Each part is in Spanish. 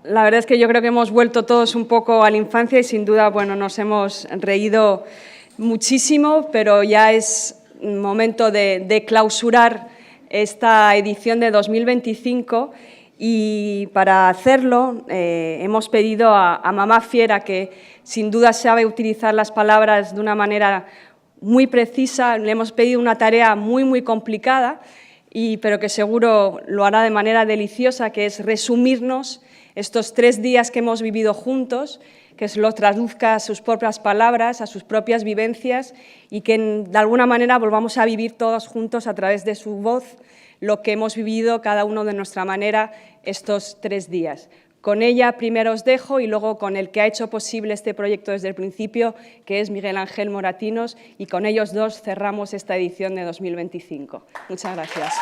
la verdad es que yo creo que hemos vuelto todos un poco a la infancia y sin duda, bueno, nos hemos reído muchísimo, pero ya es momento de clausurar esta edición de 2025 y para hacerlo hemos pedido a Mamá Fiera, que sin duda sabe utilizar las palabras de una manera muy precisa, le hemos pedido una tarea muy complicada, pero que seguro lo hará de manera deliciosa, que es resumirnos estos 3 días que hemos vivido juntos, que se lo traduzca a sus propias palabras, a sus propias vivencias y que de alguna manera volvamos a vivir todos juntos a través de su voz lo que hemos vivido cada uno de nuestra manera estos 3 días. Con ella primero os dejo y luego con el que ha hecho posible este proyecto desde el principio, que es Miguel Ángel Moratinos, y con ellos dos cerramos esta edición de 2025. Muchas gracias.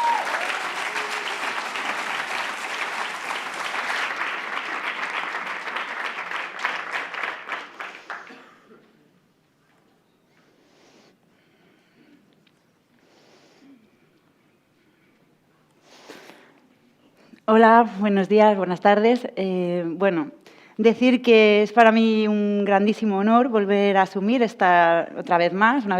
Hola, buenos días, buenas tardes. Decir que es para mí un grandísimo honor volver a asumir una vez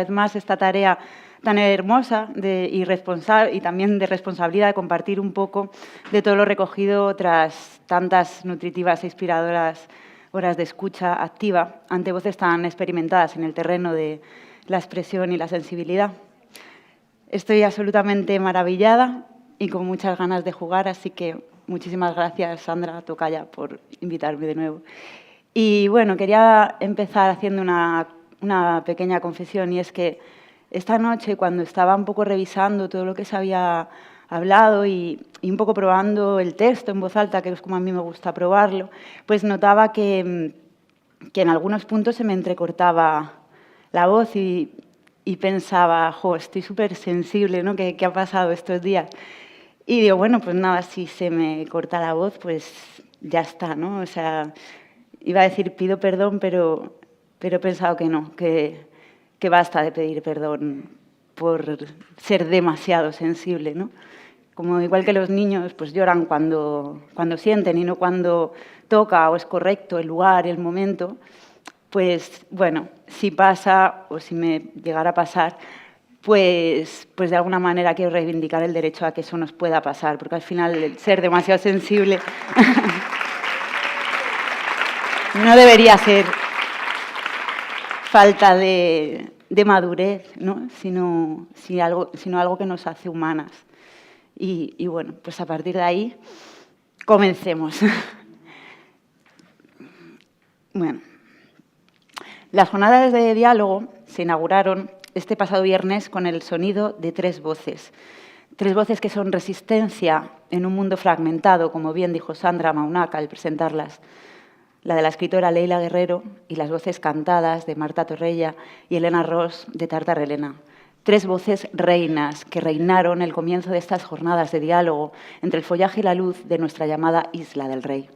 más, esta tarea tan hermosa y también de responsabilidad de compartir un poco de todo lo recogido tras tantas nutritivas e inspiradoras horas de escucha activa ante voces tan experimentadas en el terreno de la expresión y la sensibilidad. Estoy absolutamente maravillada y con muchas ganas de jugar, así que muchísimas gracias, Sandra Tocaya, por invitarme de nuevo. Y bueno, quería empezar haciendo una pequeña confesión, y es que esta noche, cuando estaba un poco revisando todo lo que se había hablado y un poco probando el texto en voz alta, que es como a mí me gusta probarlo, pues notaba que en algunos puntos se me entrecortaba la voz y pensaba, estoy súper sensible, ¿no? ¿Qué ha pasado estos días? Y digo, bueno, pues nada, si se me corta la voz, pues ya está, ¿no? O sea, iba a decir pido perdón, pero he pensado que no, que basta de pedir perdón por ser demasiado sensible, ¿no? Como igual que los niños, pues lloran cuando sienten y no cuando toca o es correcto el lugar, el momento. Pues bueno, si pasa o si me llegara a pasar, pues de alguna manera quiero reivindicar el derecho a que eso nos pueda pasar, porque al final el ser demasiado sensible no debería ser falta de madurez, ¿no? sino algo que nos hace humanas. Y bueno, pues a partir de ahí, comencemos. Bueno, las jornadas de diálogo se inauguraron este pasado viernes con el sonido de 3 voces. 3 voces que son resistencia en un mundo fragmentado, como bien dijo Sandra Maunac al presentarlas. La de la escritora Leila Guerrero y las voces cantadas de Marta Torrella y Elena Ross de Tartar Elena. 3 voces reinas que reinaron el comienzo de estas jornadas de diálogo entre el follaje y la luz de nuestra llamada Isla del Rey.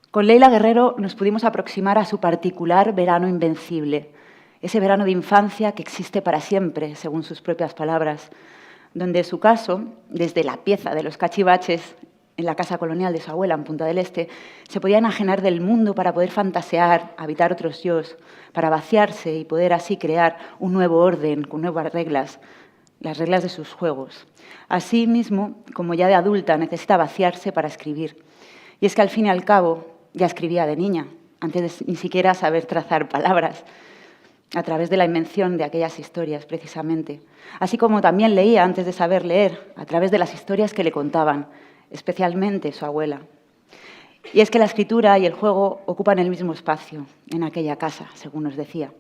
Con Leila Guerrero nos pudimos aproximar a su particular verano invencible, ese verano de infancia que existe para siempre, según sus propias palabras, donde en su caso, desde la pieza de los cachivaches en la casa colonial de su abuela en Punta del Este, se podía enajenar del mundo para poder fantasear, habitar otros yos, para vaciarse y poder así crear un nuevo orden con nuevas reglas, las reglas de sus juegos. Así mismo, como ya de adulta, necesita vaciarse para escribir. Y es que al fin y al cabo ya escribía de niña, antes de ni siquiera saber trazar palabras, a través de la invención de aquellas historias, precisamente. Así como también leía antes de saber leer, a través de las historias que le contaban, especialmente su abuela. Y es que la escritura y el juego ocupan el mismo espacio en aquella casa, según nos decía.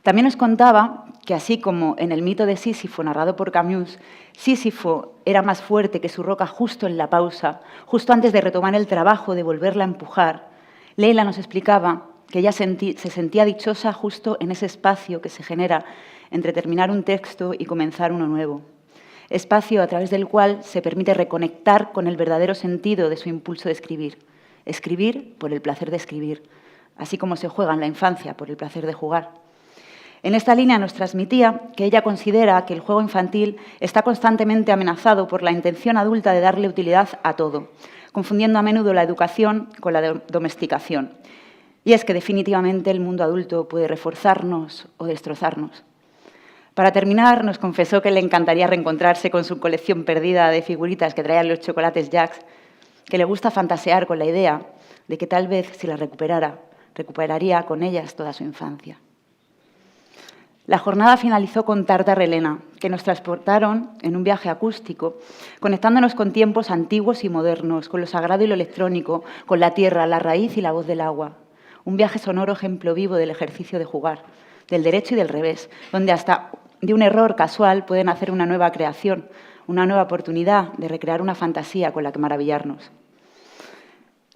También nos contaba que, así como en el mito de Sísifo, narrado por Camus, Sísifo era más fuerte que su roca justo en la pausa, justo antes de retomar el trabajo de volverla a empujar, Leila nos explicaba que ella se sentía dichosa justo en ese espacio que se genera entre terminar un texto y comenzar uno nuevo. Espacio a través del cual se permite reconectar con el verdadero sentido de su impulso de escribir. Escribir por el placer de escribir, así como se juega en la infancia por el placer de jugar. En esta línea nos transmitía que ella considera que el juego infantil está constantemente amenazado por la intención adulta de darle utilidad a todo, confundiendo a menudo la educación con la domesticación. Y es que definitivamente el mundo adulto puede reforzarnos o destrozarnos. Para terminar, nos confesó que le encantaría reencontrarse con su colección perdida de figuritas que traían los chocolates Jacks, que le gusta fantasear con la idea de que tal vez si las recuperaría con ellas toda su infancia. La jornada finalizó con Tartar Helena, que nos transportaron en un viaje acústico, conectándonos con tiempos antiguos y modernos, con lo sagrado y lo electrónico, con la tierra, la raíz y la voz del agua. Un viaje sonoro ejemplo vivo del ejercicio de jugar, del derecho y del revés, donde hasta de un error casual pueden hacer una nueva creación, una nueva oportunidad de recrear una fantasía con la que maravillarnos.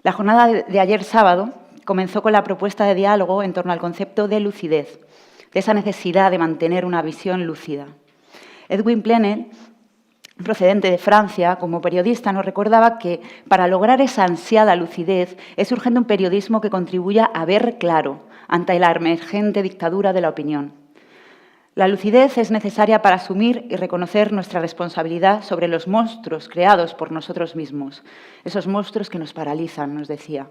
La jornada de ayer sábado comenzó con la propuesta de diálogo en torno al concepto de lucidez, de esa necesidad de mantener una visión lúcida. Edwin Plenel, procedente de Francia, como periodista, nos recordaba que para lograr esa ansiada lucidez es urgente un periodismo que contribuya a ver claro ante la emergente dictadura de la opinión. La lucidez es necesaria para asumir y reconocer nuestra responsabilidad sobre los monstruos creados por nosotros mismos, esos monstruos que nos paralizan, nos decía.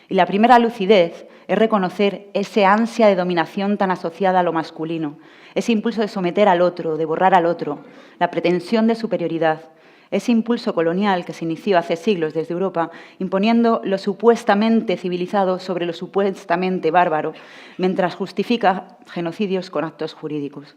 Y la primera lucidez es reconocer ese ansia de dominación tan asociada a lo masculino, ese impulso de someter al otro, de borrar al otro, la pretensión de superioridad, ese impulso colonial que se inició hace siglos desde Europa, imponiendo lo supuestamente civilizado sobre lo supuestamente bárbaro, mientras justifica genocidios con actos jurídicos.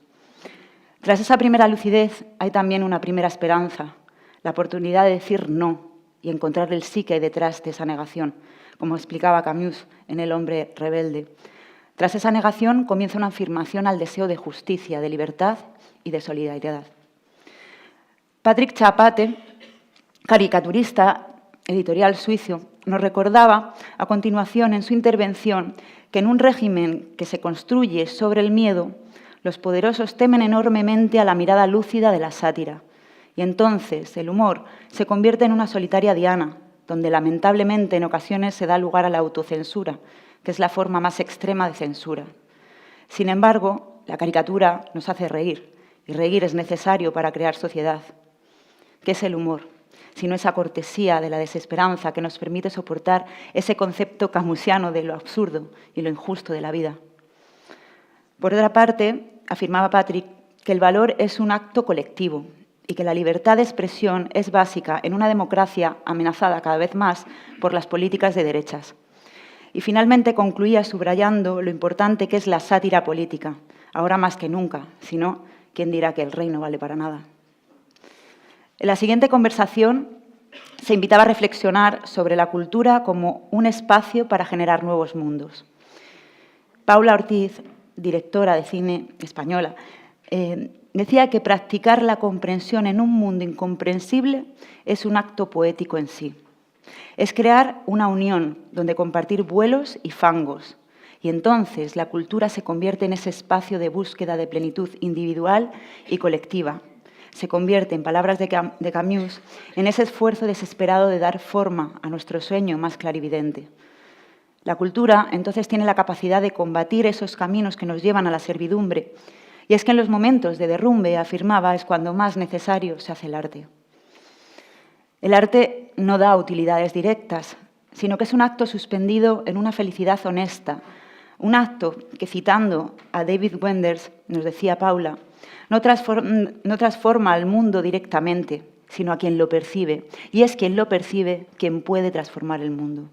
Tras esa primera lucidez hay también una primera esperanza, la oportunidad de decir no y encontrar el sí que hay detrás de esa negación, como explicaba Camus en El hombre rebelde. Tras esa negación comienza una afirmación al deseo de justicia, de libertad y de solidaridad. Patrick Chapate, caricaturista editorial suizo, nos recordaba a continuación en su intervención que en un régimen que se construye sobre el miedo, los poderosos temen enormemente a la mirada lúcida de la sátira. Y entonces el humor se convierte en una solitaria diana, donde lamentablemente en ocasiones se da lugar a la autocensura, que es la forma más extrema de censura. Sin embargo, la caricatura nos hace reír, y reír es necesario para crear sociedad. ¿Qué es el humor? Sino esa cortesía de la desesperanza que nos permite soportar ese concepto camusiano de lo absurdo y lo injusto de la vida. Por otra parte, afirmaba Patrick que el valor es un acto colectivo y que la libertad de expresión es básica en una democracia amenazada cada vez más por las políticas de derechas. Y finalmente concluía subrayando lo importante que es la sátira política, ahora más que nunca, si no, ¿quién dirá que el rey no vale para nada? En la siguiente conversación se invitaba a reflexionar sobre la cultura como un espacio para generar nuevos mundos. Paula Ortiz, directora de cine española, decía que practicar la comprensión en un mundo incomprensible es un acto poético en sí. Es crear una unión donde compartir vuelos y fangos. Y entonces la cultura se convierte en ese espacio de búsqueda de plenitud individual y colectiva. Se convierte, en palabras de Camus, en ese esfuerzo desesperado de dar forma a nuestro sueño más clarividente. La cultura, entonces, tiene la capacidad de combatir esos caminos que nos llevan a la servidumbre. Y es que en los momentos de derrumbe, afirmaba, es cuando más necesario se hace el arte. El arte no da utilidades directas, sino que es un acto suspendido en una felicidad honesta, un acto que, citando a David Wenders, nos decía Paula, no transforma al mundo directamente, sino a quien lo percibe. Y es quien lo percibe quien puede transformar el mundo.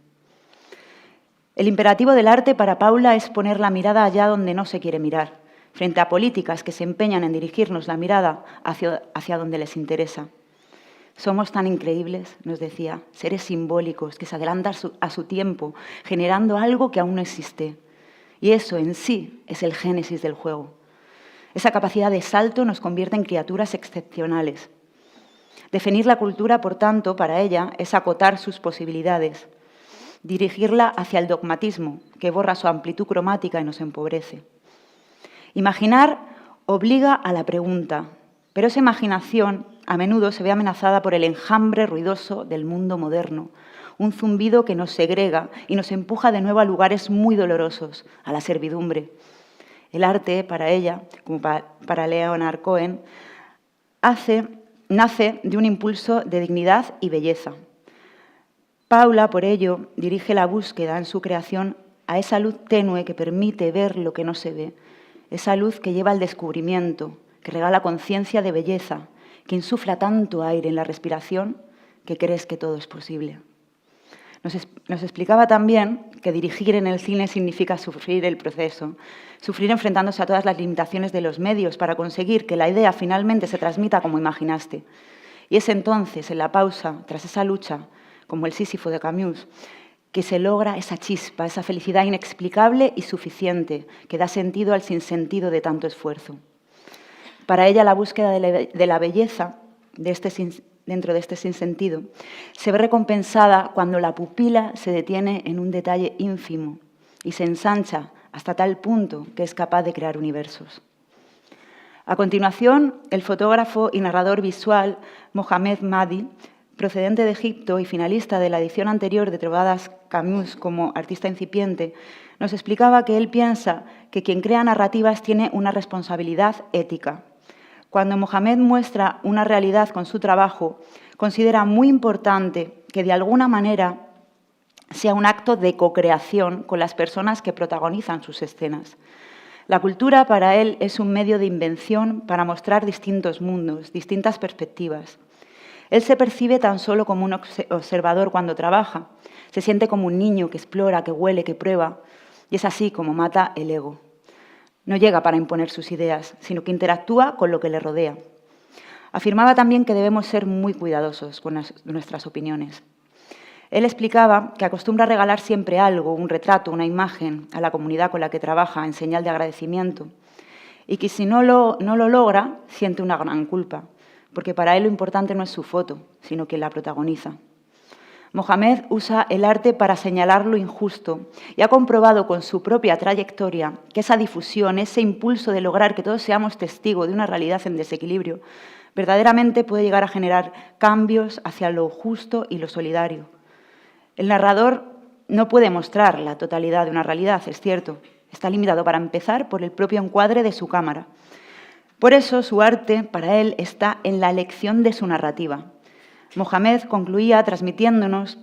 El imperativo del arte para Paula es poner la mirada allá donde no se quiere mirar, frente a políticas que se empeñan en dirigirnos la mirada hacia donde les interesa. Somos tan increíbles, nos decía, seres simbólicos que se adelantan a su tiempo, generando algo que aún no existe. Y eso en sí es el génesis del juego. Esa capacidad de salto nos convierte en criaturas excepcionales. Definir la cultura, por tanto, para ella es acotar sus posibilidades, dirigirla hacia el dogmatismo, que borra su amplitud cromática y nos empobrece. Imaginar obliga a la pregunta, pero esa imaginación a menudo se ve amenazada por el enjambre ruidoso del mundo moderno, un zumbido que nos segrega y nos empuja de nuevo a lugares muy dolorosos, a la servidumbre. El arte, para ella, como para Leonard Cohen, nace de un impulso de dignidad y belleza. Paula, por ello, dirige la búsqueda en su creación a esa luz tenue que permite ver lo que no se ve, esa luz que lleva al descubrimiento, que regala conciencia de belleza, que insufla tanto aire en la respiración que crees que todo es posible. Nos explicaba también que dirigir en el cine significa sufrir el proceso, sufrir enfrentándose a todas las limitaciones de los medios para conseguir que la idea finalmente se transmita como imaginaste. Y es entonces, en la pausa, tras esa lucha, como el Sísifo de Camus, que se logra esa chispa, esa felicidad inexplicable y suficiente que da sentido al sinsentido de tanto esfuerzo. Para ella, la búsqueda de la belleza dentro de este sinsentido se ve recompensada cuando la pupila se detiene en un detalle ínfimo y se ensancha hasta tal punto que es capaz de crear universos. A continuación, el fotógrafo y narrador visual Mohamed Mahdi, procedente de Egipto y finalista de la edición anterior de Trovadas Camus como artista incipiente, nos explicaba que él piensa que quien crea narrativas tiene una responsabilidad ética. Cuando Mohamed muestra una realidad con su trabajo, considera muy importante que de alguna manera sea un acto de co-creación con las personas que protagonizan sus escenas. La cultura para él es un medio de invención para mostrar distintos mundos, distintas perspectivas. Él se percibe tan solo como un observador cuando trabaja, se siente como un niño que explora, que huele, que prueba, y es así como mata el ego. No llega para imponer sus ideas, sino que interactúa con lo que le rodea. Afirmaba también que debemos ser muy cuidadosos con nuestras opiniones. Él explicaba que acostumbra regalar siempre algo, un retrato, una imagen, a la comunidad con la que trabaja en señal de agradecimiento, y que si no lo logra, siente una gran culpa, porque para él lo importante no es su foto, sino quien la protagoniza. Mohamed usa el arte para señalar lo injusto y ha comprobado con su propia trayectoria que esa difusión, ese impulso de lograr que todos seamos testigos de una realidad en desequilibrio, verdaderamente puede llegar a generar cambios hacia lo justo y lo solidario. El narrador no puede mostrar la totalidad de una realidad, es cierto. Está limitado, para empezar, por el propio encuadre de su cámara. Por eso, su arte, para él, está en la elección de su narrativa. Mohamed concluía transmitiéndonos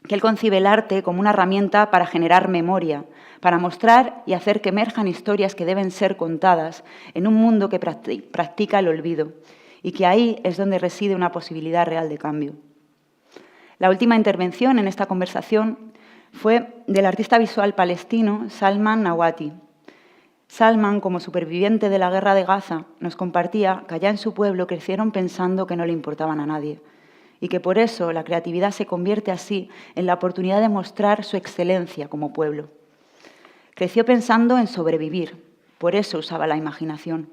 que él concibe el arte como una herramienta para generar memoria, para mostrar y hacer que emerjan historias que deben ser contadas en un mundo que practica el olvido, y que ahí es donde reside una posibilidad real de cambio. La última intervención en esta conversación fue del artista visual palestino Salman Nawati. Salman, como superviviente de la guerra de Gaza, nos compartía que allá en su pueblo crecieron pensando que no le importaban a nadie y que por eso la creatividad se convierte así en la oportunidad de mostrar su excelencia como pueblo. Creció pensando en sobrevivir, por eso usaba la imaginación.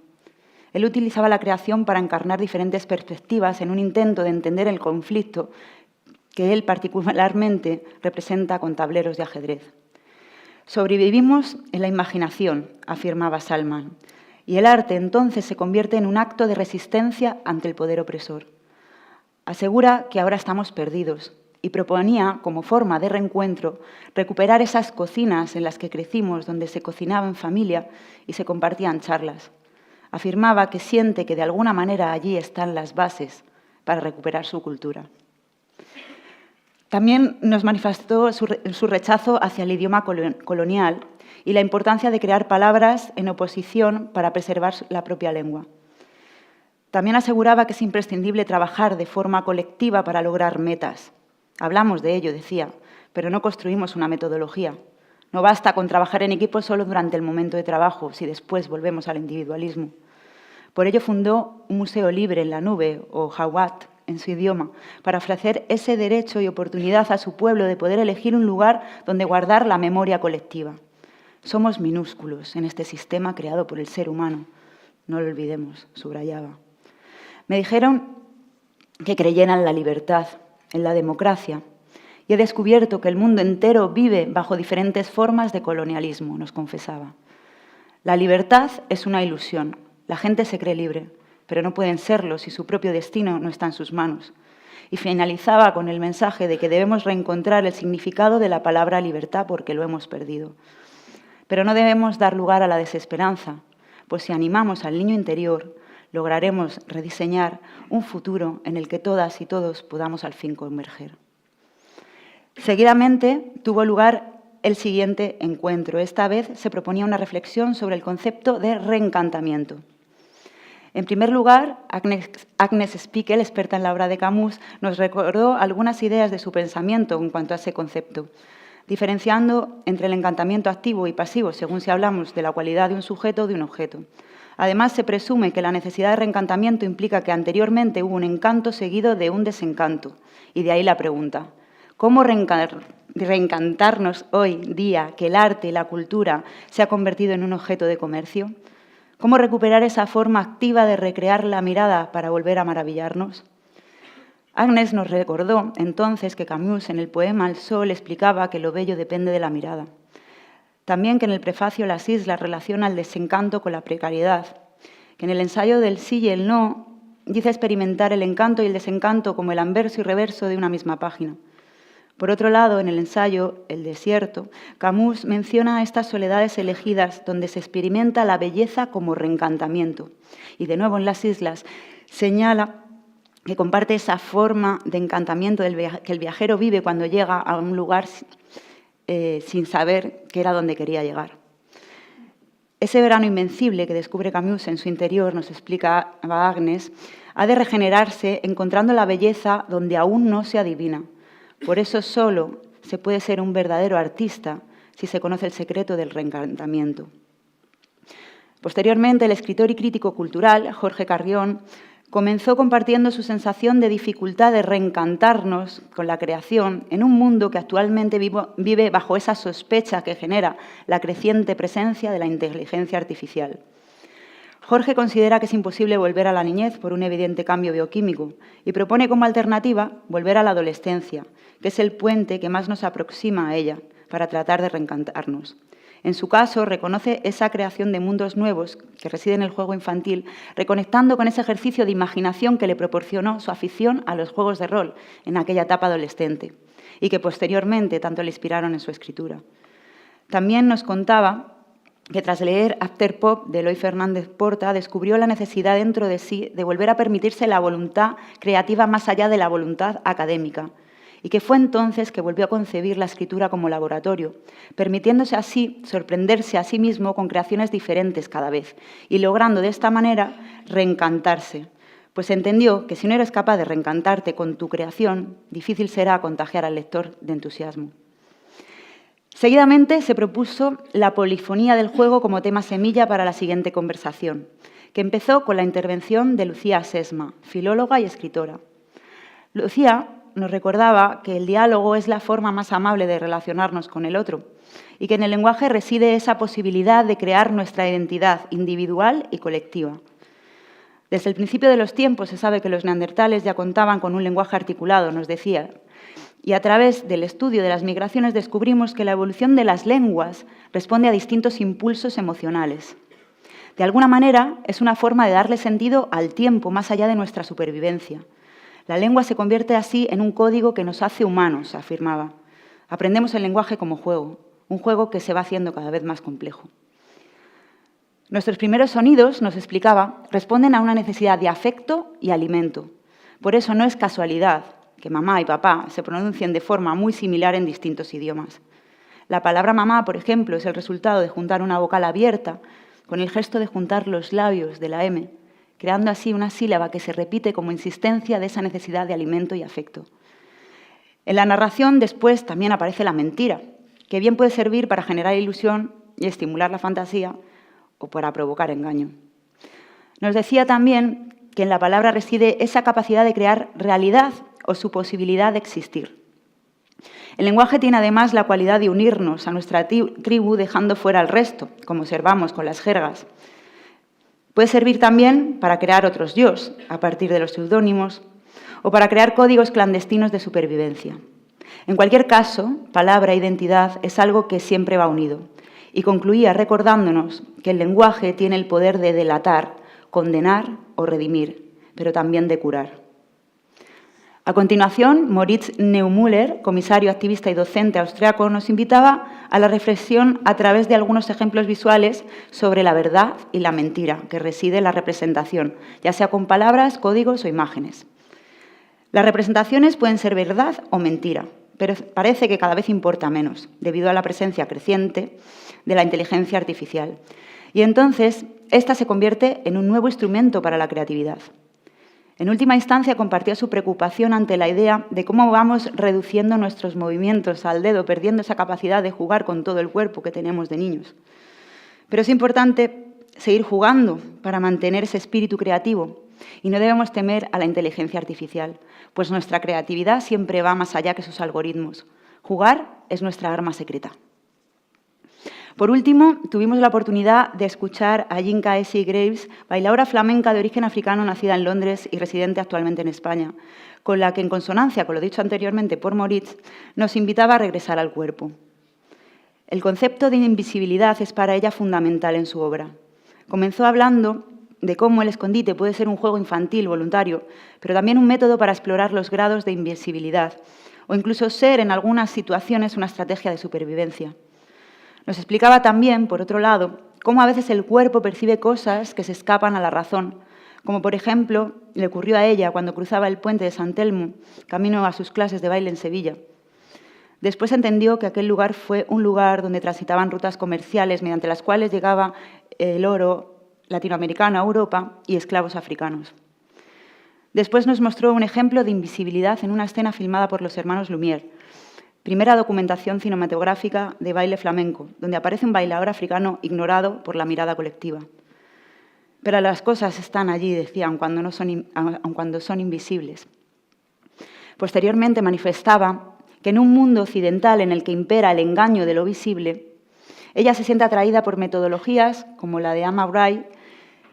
Él utilizaba la creación para encarnar diferentes perspectivas en un intento de entender el conflicto que él particularmente representa con tableros de ajedrez. Sobrevivimos en la imaginación, afirmaba Salman, y el arte entonces se convierte en un acto de resistencia ante el poder opresor. Asegura que ahora estamos perdidos y proponía, como forma de reencuentro, recuperar esas cocinas en las que crecimos, donde se cocinaba en familia y se compartían charlas. Afirmaba que siente que de alguna manera allí están las bases para recuperar su cultura. También nos manifestó su rechazo hacia el idioma colonial y la importancia de crear palabras en oposición para preservar la propia lengua. También aseguraba que es imprescindible trabajar de forma colectiva para lograr metas. Hablamos de ello, decía, pero no construimos una metodología. No basta con trabajar en equipo solo durante el momento de trabajo, si después volvemos al individualismo. Por ello fundó un museo libre en la nube, o Hawat, en su idioma, para ofrecer ese derecho y oportunidad a su pueblo de poder elegir un lugar donde guardar la memoria colectiva. Somos minúsculos en este sistema creado por el ser humano. No lo olvidemos, subrayaba. Me dijeron que creyera en la libertad, en la democracia, y he descubierto que el mundo entero vive bajo diferentes formas de colonialismo, nos confesaba. La libertad es una ilusión. La gente se cree libre, pero no pueden serlo si su propio destino no está en sus manos. Y finalizaba con el mensaje de que debemos reencontrar el significado de la palabra libertad porque lo hemos perdido. Pero no debemos dar lugar a la desesperanza, pues si animamos al niño interior, lograremos rediseñar un futuro en el que todas y todos podamos al fin converger. Seguidamente tuvo lugar el siguiente encuentro. Esta vez se proponía una reflexión sobre el concepto de reencantamiento. En primer lugar, Agnes Spiekel, experta en la obra de Camus, nos recordó algunas ideas de su pensamiento en cuanto a ese concepto, diferenciando entre el encantamiento activo y pasivo, según si hablamos de la cualidad de un sujeto o de un objeto. Además, se presume que la necesidad de reencantamiento implica que anteriormente hubo un encanto seguido de un desencanto, y de ahí la pregunta: ¿cómo reencantarnos hoy día que el arte y la cultura se ha convertido en un objeto de comercio? ¿Cómo recuperar esa forma activa de recrear la mirada para volver a maravillarnos? Agnes nos recordó entonces que Camus en el poema El Sol explicaba que lo bello depende de la mirada. También que en el prefacio Las Islas relaciona el desencanto con la precariedad, que en el ensayo del sí y el no dice experimentar el encanto y el desencanto como el anverso y reverso de una misma página. Por otro lado, en el ensayo El desierto, Camus menciona estas soledades elegidas donde se experimenta la belleza como reencantamiento. Y de nuevo en Las Islas señala que comparte esa forma de encantamiento que el viajero vive cuando llega a un lugar sin saber que era donde quería llegar. Ese verano invencible que descubre Camus en su interior, nos explica Agnes, ha de regenerarse encontrando la belleza donde aún no se adivina. Por eso solo se puede ser un verdadero artista si se conoce el secreto del reencantamiento. Posteriormente, el escritor y crítico cultural, Jorge Carrión, comenzó compartiendo su sensación de dificultad de reencantarnos con la creación en un mundo que actualmente vive bajo esa sospecha que genera la creciente presencia de la inteligencia artificial. Jorge considera que es imposible volver a la niñez por un evidente cambio bioquímico y propone como alternativa volver a la adolescencia, que es el puente que más nos aproxima a ella para tratar de reencantarnos. En su caso, reconoce esa creación de mundos nuevos que reside en el juego infantil, reconectando con ese ejercicio de imaginación que le proporcionó su afición a los juegos de rol en aquella etapa adolescente y que posteriormente tanto le inspiraron en su escritura. También nos contaba que tras leer After Pop de Eloy Fernández Porta, descubrió la necesidad dentro de sí de volver a permitirse la voluntad creativa más allá de la voluntad académica, y que fue entonces que volvió a concebir la escritura como laboratorio, permitiéndose así sorprenderse a sí mismo con creaciones diferentes cada vez, y logrando de esta manera reencantarse, pues entendió que si no eres capaz de reencantarte con tu creación, difícil será contagiar al lector de entusiasmo. Seguidamente se propuso la polifonía del juego como tema semilla para la siguiente conversación, que empezó con la intervención de Lucía Sesma, filóloga y escritora. Lucía nos recordaba que el diálogo es la forma más amable de relacionarnos con el otro y que en el lenguaje reside esa posibilidad de crear nuestra identidad individual y colectiva. Desde el principio de los tiempos se sabe que los neandertales ya contaban con un lenguaje articulado, nos decía, y a través del estudio de las migraciones descubrimos que la evolución de las lenguas responde a distintos impulsos emocionales. De alguna manera, es una forma de darle sentido al tiempo más allá de nuestra supervivencia. La lengua se convierte así en un código que nos hace humanos, afirmaba. Aprendemos el lenguaje como juego, un juego que se va haciendo cada vez más complejo. Nuestros primeros sonidos, nos explicaba, responden a una necesidad de afecto y alimento. Por eso no es casualidad que mamá y papá se pronuncien de forma muy similar en distintos idiomas. La palabra mamá, por ejemplo, es el resultado de juntar una vocal abierta con el gesto de juntar los labios de la M, creando así una sílaba que se repite como insistencia de esa necesidad de alimento y afecto. En la narración después también aparece la mentira, que bien puede servir para generar ilusión y estimular la fantasía o para provocar engaño. Nos decía también que en la palabra reside esa capacidad de crear realidad o su posibilidad de existir. El lenguaje tiene además la cualidad de unirnos a nuestra tribu dejando fuera al resto, como observamos con las jergas. Puede servir también para crear otros yos a partir de los seudónimos o para crear códigos clandestinos de supervivencia. En cualquier caso, palabra e identidad es algo que siempre va unido. Y concluía recordándonos que el lenguaje tiene el poder de delatar, condenar o redimir, pero también de curar. A continuación, Moritz Neumüller, comisario, activista y docente austriaco, nos invitaba a la reflexión a través de algunos ejemplos visuales sobre la verdad y la mentira que reside en la representación, ya sea con palabras, códigos o imágenes. Las representaciones pueden ser verdad o mentira, pero parece que cada vez importa menos, debido a la presencia creciente de la inteligencia artificial. Y entonces, esta se convierte en un nuevo instrumento para la creatividad. En última instancia, compartió su preocupación ante la idea de cómo vamos reduciendo nuestros movimientos al dedo, perdiendo esa capacidad de jugar con todo el cuerpo que tenemos de niños. Pero es importante seguir jugando para mantener ese espíritu creativo y no debemos temer a la inteligencia artificial, pues nuestra creatividad siempre va más allá que sus algoritmos. Jugar es nuestra arma secreta. Por último, tuvimos la oportunidad de escuchar a Yinka Essie Graves, bailadora flamenca de origen africano nacida en Londres y residente actualmente en España, con la que, en consonancia con lo dicho anteriormente por Moritz, nos invitaba a regresar al cuerpo. El concepto de invisibilidad es para ella fundamental en su obra. Comenzó hablando de cómo el escondite puede ser un juego infantil, voluntario, pero también un método para explorar los grados de invisibilidad o incluso ser en algunas situaciones una estrategia de supervivencia. Nos explicaba también, por otro lado, cómo a veces el cuerpo percibe cosas que se escapan a la razón, como por ejemplo le ocurrió a ella cuando cruzaba el puente de San Telmo, camino a sus clases de baile en Sevilla. Después entendió que aquel lugar fue un lugar donde transitaban rutas comerciales mediante las cuales llegaba el oro latinoamericano a Europa y esclavos africanos. Después nos mostró un ejemplo de invisibilidad en una escena filmada por los hermanos Lumière, primera documentación cinematográfica de baile flamenco, donde aparece un bailador africano ignorado por la mirada colectiva. Pero las cosas están allí, decía, aun cuando son invisibles. Posteriormente manifestaba que en un mundo occidental en el que impera el engaño de lo visible, ella se siente atraída por metodologías como la de Amma Wright,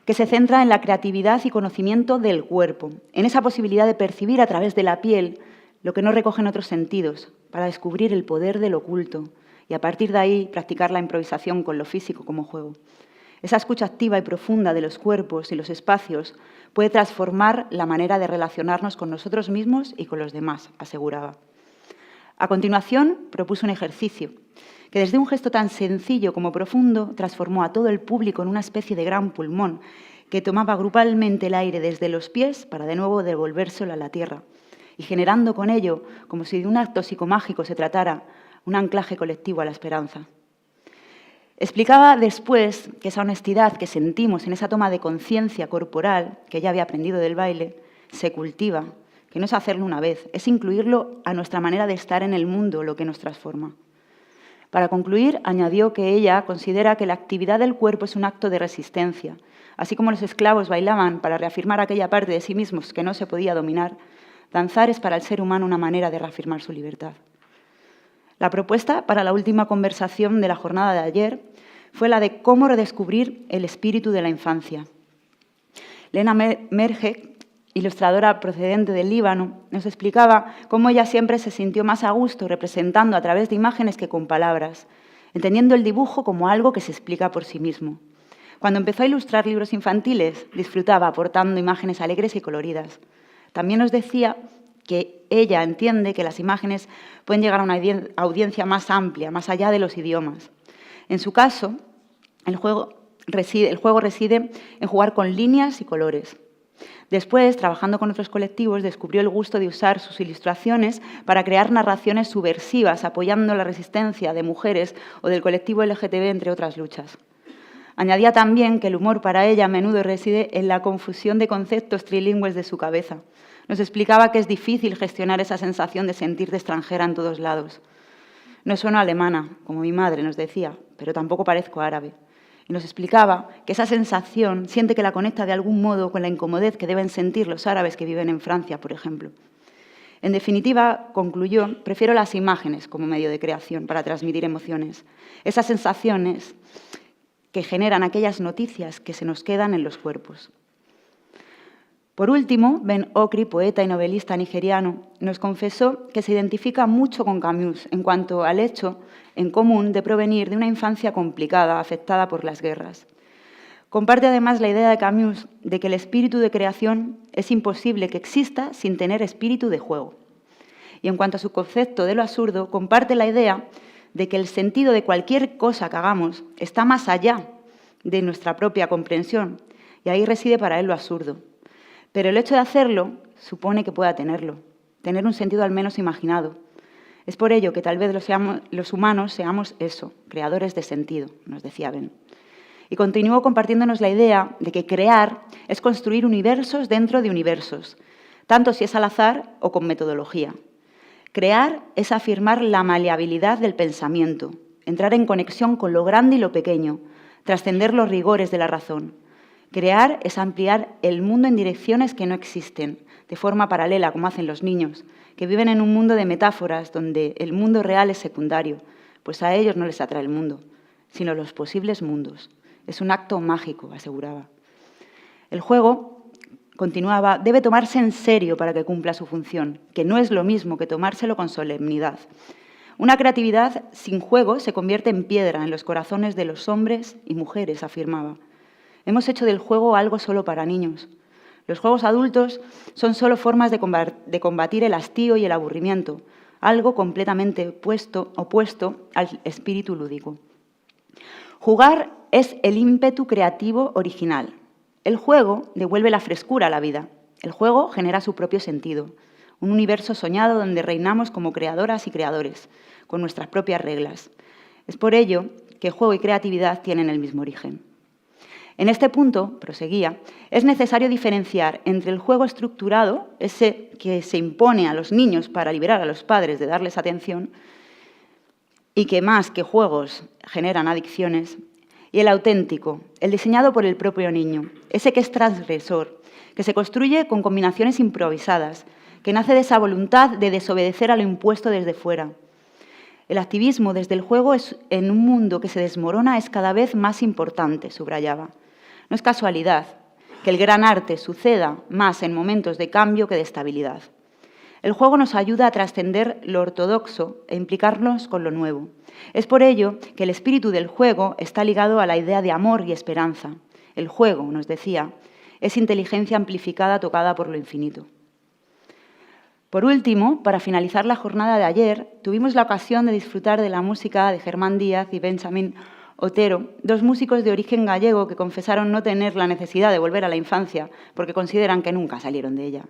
que se centra en la creatividad y conocimiento del cuerpo, en esa posibilidad de percibir a través de la piel lo que no recogen otros sentidos, para descubrir el poder del oculto y a partir de ahí practicar la improvisación con lo físico como juego. Esa escucha activa y profunda de los cuerpos y los espacios puede transformar la manera de relacionarnos con nosotros mismos y con los demás, aseguraba. A continuación, propuso un ejercicio que desde un gesto tan sencillo como profundo transformó a todo el público en una especie de gran pulmón que tomaba grupalmente el aire desde los pies para de nuevo devolvérselo a la tierra y generando con ello, como si de un acto psicomágico se tratara, un anclaje colectivo a la esperanza. Explicaba después que esa honestidad que sentimos en esa toma de conciencia corporal que ella había aprendido del baile se cultiva, que no es hacerlo una vez, es incluirlo a nuestra manera de estar en el mundo lo que nos transforma. Para concluir, añadió que ella considera que la actividad del cuerpo es un acto de resistencia. Así como los esclavos bailaban para reafirmar aquella parte de sí mismos que no se podía dominar, danzar es para el ser humano una manera de reafirmar su libertad. La propuesta para la última conversación de la jornada de ayer fue la de cómo redescubrir el espíritu de la infancia. Lena Merge, ilustradora procedente del Líbano, nos explicaba cómo ella siempre se sintió más a gusto representando a través de imágenes que con palabras, entendiendo el dibujo como algo que se explica por sí mismo. Cuando empezó a ilustrar libros infantiles, disfrutaba aportando imágenes alegres y coloridas. También nos decía que ella entiende que las imágenes pueden llegar a una audiencia más amplia, más allá de los idiomas. En su caso, el juego reside en jugar con líneas y colores. Después, trabajando con otros colectivos, descubrió el gusto de usar sus ilustraciones para crear narraciones subversivas, apoyando la resistencia de mujeres o del colectivo LGTB, entre otras luchas. Añadía también que el humor para ella a menudo reside en la confusión de conceptos trilingües de su cabeza. Nos explicaba que es difícil gestionar esa sensación de sentirte extranjera en todos lados. No sueno alemana, como mi madre nos decía, pero tampoco parezco árabe. Y nos explicaba que esa sensación siente que la conecta de algún modo con la incomodez que deben sentir los árabes que viven en Francia, por ejemplo. En definitiva, concluyó, prefiero las imágenes como medio de creación para transmitir emociones. Esas sensaciones que generan aquellas noticias que se nos quedan en los cuerpos. Por último, Ben Okri, poeta y novelista nigeriano, nos confesó que se identifica mucho con Camus en cuanto al hecho en común de provenir de una infancia complicada, afectada por las guerras. Comparte además la idea de Camus de que el espíritu de creación es imposible que exista sin tener espíritu de juego. Y en cuanto a su concepto de lo absurdo, comparte la idea de que el sentido de cualquier cosa que hagamos está más allá de nuestra propia comprensión, y ahí reside para él lo absurdo. Pero el hecho de hacerlo supone que pueda tener un sentido al menos imaginado. Es por ello que tal vez los humanos seamos eso, creadores de sentido, nos decía Ben. Y continuó compartiéndonos la idea de que crear es construir universos dentro de universos, tanto si es al azar o con metodología. Crear es afirmar la maleabilidad del pensamiento, entrar en conexión con lo grande y lo pequeño, trascender los rigores de la razón. Crear es ampliar el mundo en direcciones que no existen, de forma paralela, como hacen los niños, que viven en un mundo de metáforas donde el mundo real es secundario, pues a ellos no les atrae el mundo, sino los posibles mundos. Es un acto mágico, aseguraba. El juego, continuaba, debe tomarse en serio para que cumpla su función, que no es lo mismo que tomárselo con solemnidad. Una creatividad sin juego se convierte en piedra en los corazones de los hombres y mujeres, afirmaba. Hemos hecho del juego algo solo para niños. Los juegos adultos son solo formas de combatir el hastío y el aburrimiento, algo completamente opuesto al espíritu lúdico. Jugar es el ímpetu creativo original. El juego devuelve la frescura a la vida. El juego genera su propio sentido, un universo soñado donde reinamos como creadoras y creadores, con nuestras propias reglas. Es por ello que juego y creatividad tienen el mismo origen. En este punto, proseguía, es necesario diferenciar entre el juego estructurado, ese que se impone a los niños para liberar a los padres de darles atención, y que más que juegos generan adicciones, y el auténtico, el diseñado por el propio niño, ese que es transgresor, que se construye con combinaciones improvisadas, que nace de esa voluntad de desobedecer a lo impuesto desde fuera. El activismo desde el juego en un mundo que se desmorona es cada vez más importante, subrayaba. No es casualidad que el gran arte suceda más en momentos de cambio que de estabilidad. El juego nos ayuda a trascender lo ortodoxo e implicarnos con lo nuevo. Es por ello que el espíritu del juego está ligado a la idea de amor y esperanza. El juego, nos decía, es inteligencia amplificada tocada por lo infinito. Por último, para finalizar la jornada de ayer, tuvimos la ocasión de disfrutar de la música de Germán Díaz y Benjamín Otero, dos músicos de origen gallego que confesaron no tener la necesidad de volver a la infancia porque consideran que nunca salieron de ella.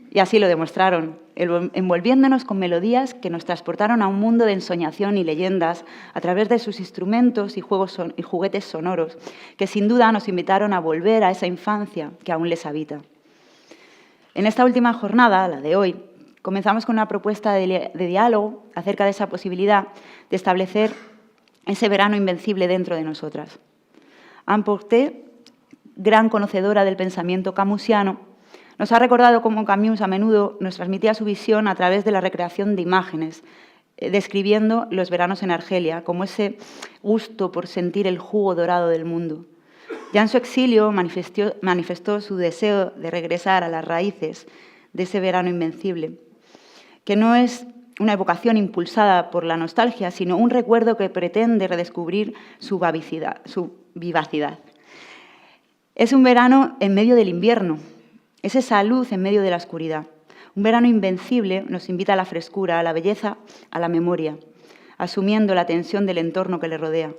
Y así lo demostraron, envolviéndonos con melodías que nos transportaron a un mundo de ensoñación y leyendas a través de sus instrumentos y juguetes sonoros, que sin duda nos invitaron a volver a esa infancia que aún les habita. En esta última jornada, la de hoy, comenzamos con una propuesta de diálogo acerca de esa posibilidad de establecer ese verano invencible dentro de nosotras. Anne Porté, gran conocedora del pensamiento camusiano, nos ha recordado cómo Camus a menudo nos transmitía su visión a través de la recreación de imágenes, describiendo los veranos en Argelia como ese gusto por sentir el jugo dorado del mundo. Ya en su exilio manifestó su deseo de regresar a las raíces de ese verano invencible, que no es una evocación impulsada por la nostalgia, sino un recuerdo que pretende redescubrir su vivacidad. Es un verano en medio del invierno, es esa luz en medio de la oscuridad. Un verano invencible nos invita a la frescura, a la belleza, a la memoria, asumiendo la tensión del entorno que le rodea.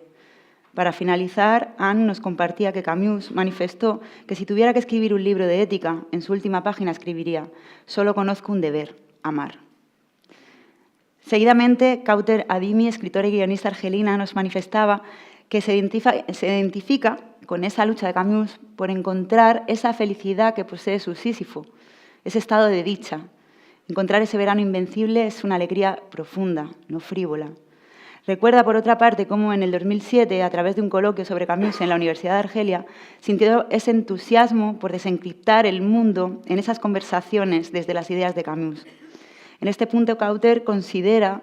Para finalizar, Anne nos compartía que Camus manifestó que si tuviera que escribir un libro de ética, en su última página escribiría: «Solo conozco un deber, amar». Seguidamente, Kauter Adimi, escritora y guionista argelina, nos manifestaba que se identifica con esa lucha de Camus por encontrar esa felicidad que posee su Sísifo, ese estado de dicha. Encontrar ese verano invencible es una alegría profunda, no frívola. Recuerda, por otra parte, cómo en el 2007, a través de un coloquio sobre Camus en la Universidad de Argelia, sintió ese entusiasmo por desencriptar el mundo en esas conversaciones desde las ideas de Camus. En este punto, Kauter considera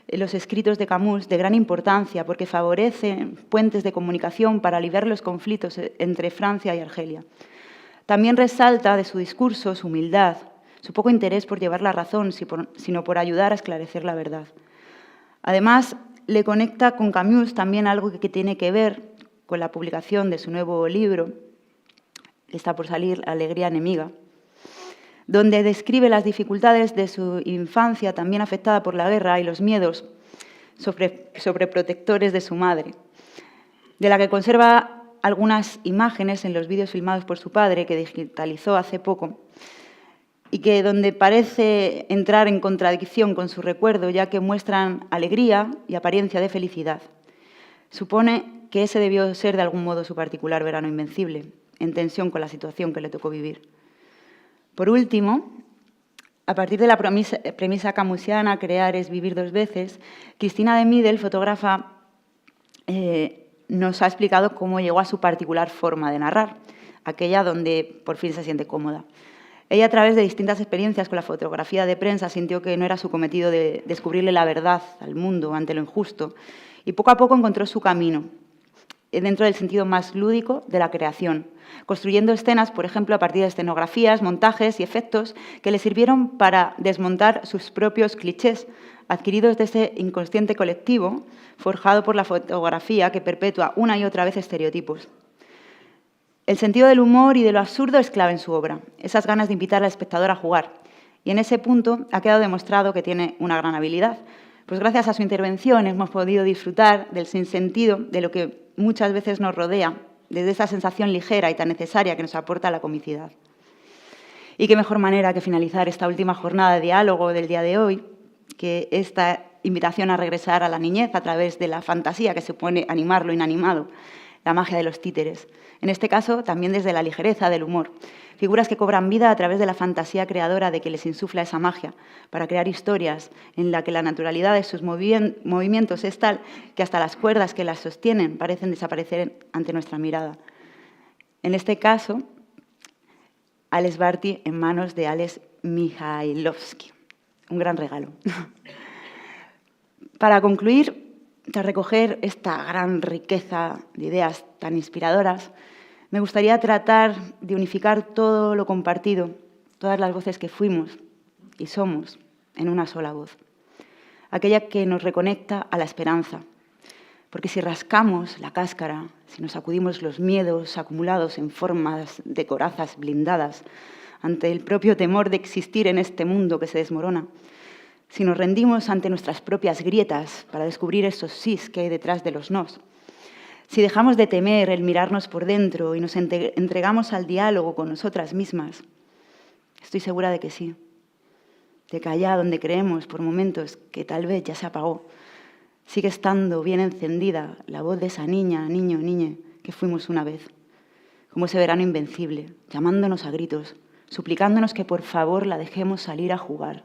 los escritos de Camus de gran importancia porque favorecen puentes de comunicación para aliviar los conflictos entre Francia y Argelia. También resalta de su discurso su humildad, su poco interés por llevar la razón, sino por ayudar a esclarecer la verdad. Además, le conecta con Camus también algo que tiene que ver con la publicación de su nuevo libro, que está por salir, Alegría enemiga, donde describe las dificultades de su infancia, también afectada por la guerra, y los miedos sobreprotectores de su madre, de la que conserva algunas imágenes en los vídeos filmados por su padre, que digitalizó hace poco, y que donde parece entrar en contradicción con su recuerdo, ya que muestran alegría y apariencia de felicidad. Supone que ese debió ser de algún modo su particular verano invencible, en tensión con la situación que le tocó vivir. Por último, a partir de la premisa camusiana, crear es vivir dos veces, Cristina de Midel, fotógrafa, nos ha explicado cómo llegó a su particular forma de narrar, aquella donde por fin se siente cómoda. Ella, a través de distintas experiencias con la fotografía de prensa, sintió que no era su cometido de descubrirle la verdad al mundo ante lo injusto, y poco a poco encontró su camino dentro del sentido más lúdico de la creación, construyendo escenas, por ejemplo, a partir de escenografías, montajes y efectos que le sirvieron para desmontar sus propios clichés, adquiridos de ese inconsciente colectivo forjado por la fotografía que perpetúa una y otra vez estereotipos. El sentido del humor y de lo absurdo es clave en su obra, esas ganas de invitar al espectador a jugar. Y en ese punto ha quedado demostrado que tiene una gran habilidad, pues gracias a su intervención hemos podido disfrutar del sinsentido de lo que muchas veces nos rodea, desde esa sensación ligera y tan necesaria que nos aporta la comicidad. Y qué mejor manera que finalizar esta última jornada de diálogo del día de hoy, que esta invitación a regresar a la niñez a través de la fantasía que supone animar lo inanimado, la magia de los títeres. En este caso, también desde la ligereza del humor. Figuras que cobran vida a través de la fantasía creadora de que les insufla esa magia, para crear historias en la que la naturalidad de sus movimientos es tal que hasta las cuerdas que las sostienen parecen desaparecer ante nuestra mirada. En este caso, Alex Barty en manos de Alex Mihailovsky. Un gran regalo. Para concluir, tras recoger esta gran riqueza de ideas tan inspiradoras, me gustaría tratar de unificar todo lo compartido, todas las voces que fuimos y somos, en una sola voz. Aquella que nos reconecta a la esperanza. Porque si rascamos la cáscara, si nos sacudimos los miedos acumulados en formas de corazas blindadas ante el propio temor de existir en este mundo que se desmorona, si nos rendimos ante nuestras propias grietas para descubrir esos sís que hay detrás de los nos, si dejamos de temer el mirarnos por dentro y nos entregamos al diálogo con nosotras mismas, estoy segura de que sí, de que allá donde creemos por momentos que tal vez ya se apagó, sigue estando bien encendida la voz de esa niña, niño, niña que fuimos una vez, como ese verano invencible, llamándonos a gritos, suplicándonos que por favor la dejemos salir a jugar,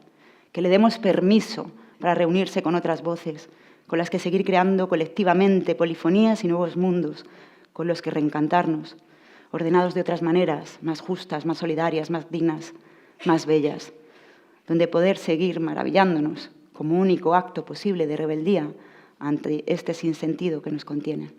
que le demos permiso para reunirse con otras voces, con las que seguir creando colectivamente polifonías y nuevos mundos, con los que reencantarnos, ordenados de otras maneras, más justas, más solidarias, más dignas, más bellas, donde poder seguir maravillándonos como único acto posible de rebeldía ante este sinsentido que nos contiene.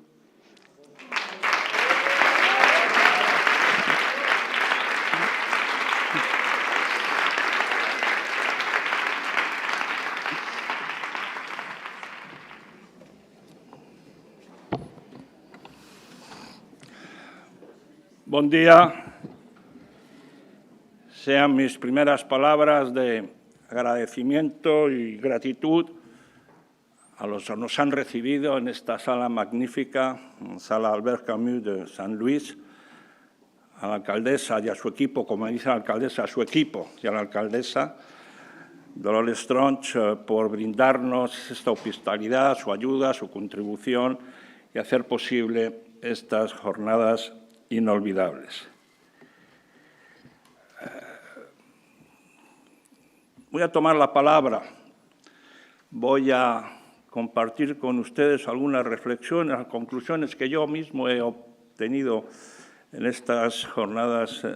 Buen día. Sean mis primeras palabras de agradecimiento y gratitud a los que nos han recibido en esta sala magnífica, sala Albert Camus de San Luis, a la alcaldesa y a su equipo, como dice la alcaldesa, a su equipo y a la alcaldesa Dolores Tronch por brindarnos esta hospitalidad, su ayuda, su contribución y hacer posible estas jornadas inolvidables. Voy a tomar la palabra, voy a compartir con ustedes algunas reflexiones, conclusiones que yo mismo he obtenido en estas jornadas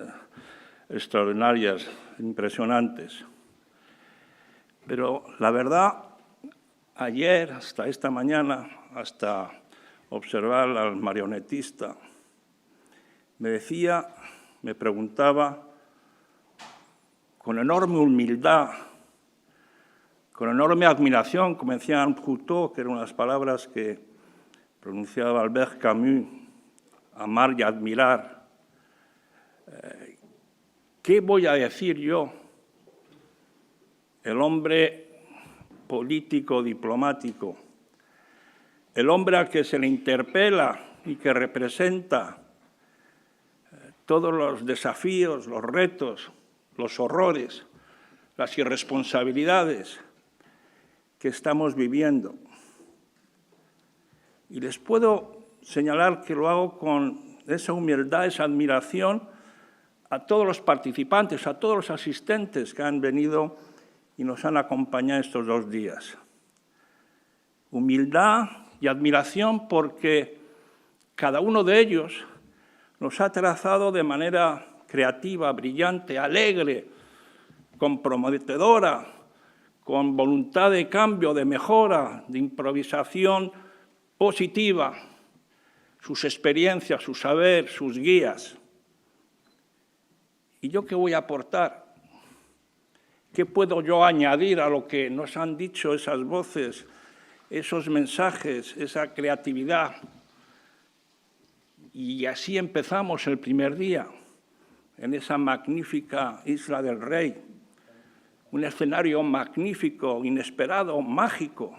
extraordinarias, impresionantes. Pero la verdad, ayer, hasta esta mañana, hasta observar al marionetista, me preguntaba, con enorme humildad, con enorme admiración, como decía Anne Couteau, que eran unas palabras que pronunciaba Albert Camus, amar y admirar. ¿Qué voy a decir yo, el hombre político, diplomático, el hombre al que se le interpela y que representa todos los desafíos, los retos los horrores, las irresponsabilidades que estamos viviendo. Y les puedo señalar que lo hago con esa humildad, esa admiración a todos los participantes, a todos los asistentes que han venido y nos han acompañado estos 2 días. Humildad y admiración porque cada uno de ellos nos ha trazado de manera creativa, brillante, alegre, comprometedora, con voluntad de cambio, de mejora, de improvisación positiva, sus experiencias, su saber, sus guías. ¿Y yo qué voy a aportar? ¿Qué puedo yo añadir a lo que nos han dicho esas voces, esos mensajes, esa creatividad? Y así empezamos el primer día, en esa magnífica Isla del Rey. Un escenario magnífico, inesperado, mágico.